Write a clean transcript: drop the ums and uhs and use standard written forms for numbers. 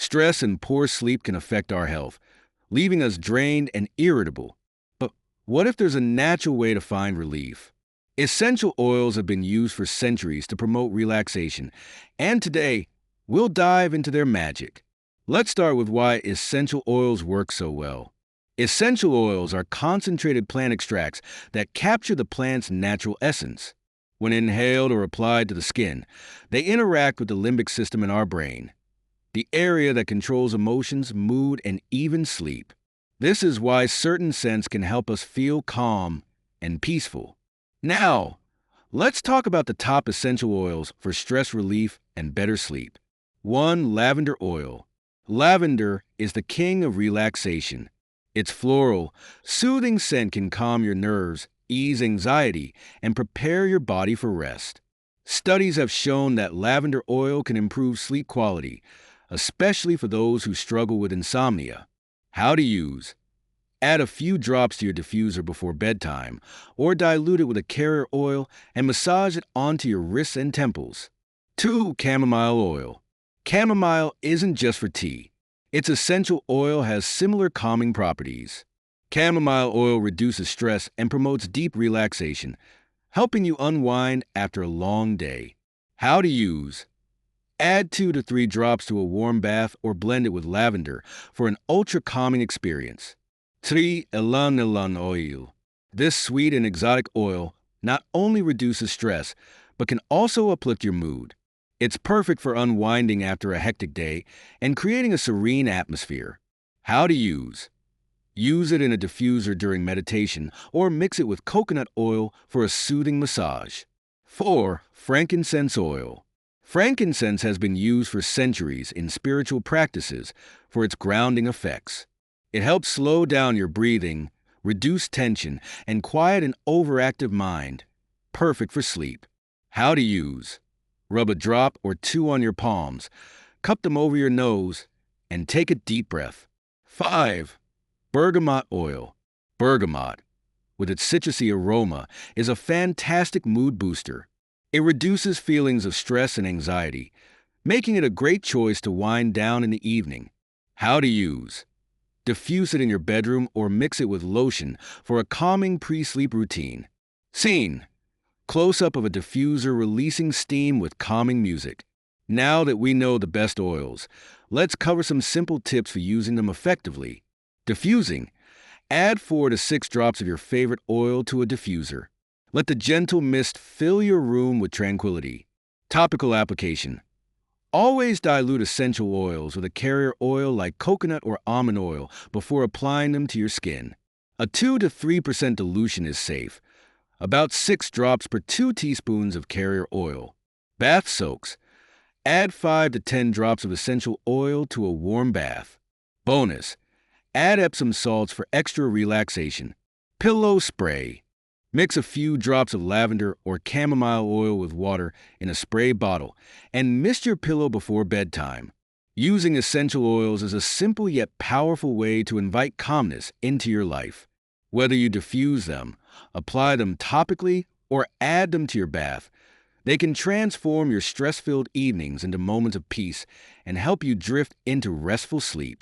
Stress and poor sleep can affect our health, leaving us drained and irritable. But what if there's a natural way to find relief? Essential oils have been used for centuries to promote relaxation, and today we'll dive into their magic. Let's start with why essential oils work so well. Essential oils are concentrated plant extracts that capture the plant's natural essence. When inhaled or applied to the skin, they interact with the limbic system in our brain, the area that controls emotions, mood, and even sleep. This is why certain scents can help us feel calm and peaceful. Now, let's talk about the top essential oils for stress relief and better sleep. 1. Lavender oil. Lavender is the king of relaxation. Its floral, soothing scent can calm your nerves, ease anxiety, and prepare your body for rest. Studies have shown that lavender oil can improve sleep quality, especially for those who struggle with insomnia. How to use. Add a few drops to your diffuser before bedtime, or dilute it with a carrier oil and massage it onto your wrists and temples. 2. Chamomile oil. Chamomile isn't just for tea. Its essential oil has similar calming properties. Chamomile oil reduces stress and promotes deep relaxation, helping you unwind after a long day. How to use. Add 2 to 3 drops to a warm bath or blend it with lavender for an ultra-calming experience. 3. Ylang ylang oil. This sweet and exotic oil not only reduces stress, but can also uplift your mood. It's perfect for unwinding after a hectic day and creating a serene atmosphere. How to use. Use it in a diffuser during meditation or mix it with coconut oil for a soothing massage. 4. Frankincense oil. Frankincense has been used for centuries in spiritual practices for its grounding effects. It helps slow down your breathing, reduce tension, and quiet an overactive mind. Perfect for sleep. How to use. Rub a drop or 2 on your palms, cup them over your nose, and take a deep breath. 5. Bergamot oil. Bergamot, with its citrusy aroma, is a fantastic mood booster. It reduces feelings of stress and anxiety, making it a great choice to wind down in the evening. How to use. Diffuse it in your bedroom or mix it with lotion for a calming pre-sleep routine. Scene. Close-up of a diffuser releasing steam with calming music. Now that we know the best oils, let's cover some simple tips for using them effectively. Diffusing. Add 4 to 6 drops of your favorite oil to a diffuser. Let the gentle mist fill your room with tranquility. Topical application. Always dilute essential oils with a carrier oil like coconut or almond oil before applying them to your skin. A 2 to 3% dilution is safe, about 6 drops per 2 teaspoons of carrier oil. Bath soaks. Add 5 to 10 drops of essential oil to a warm bath. Bonus. Add Epsom salts for extra relaxation. Pillow spray. Mix a few drops of lavender or chamomile oil with water in a spray bottle and mist your pillow before bedtime. Using essential oils is a simple yet powerful way to invite calmness into your life. Whether you diffuse them, apply them topically, or add them to your bath, they can transform your stress-filled evenings into moments of peace and help you drift into restful sleep.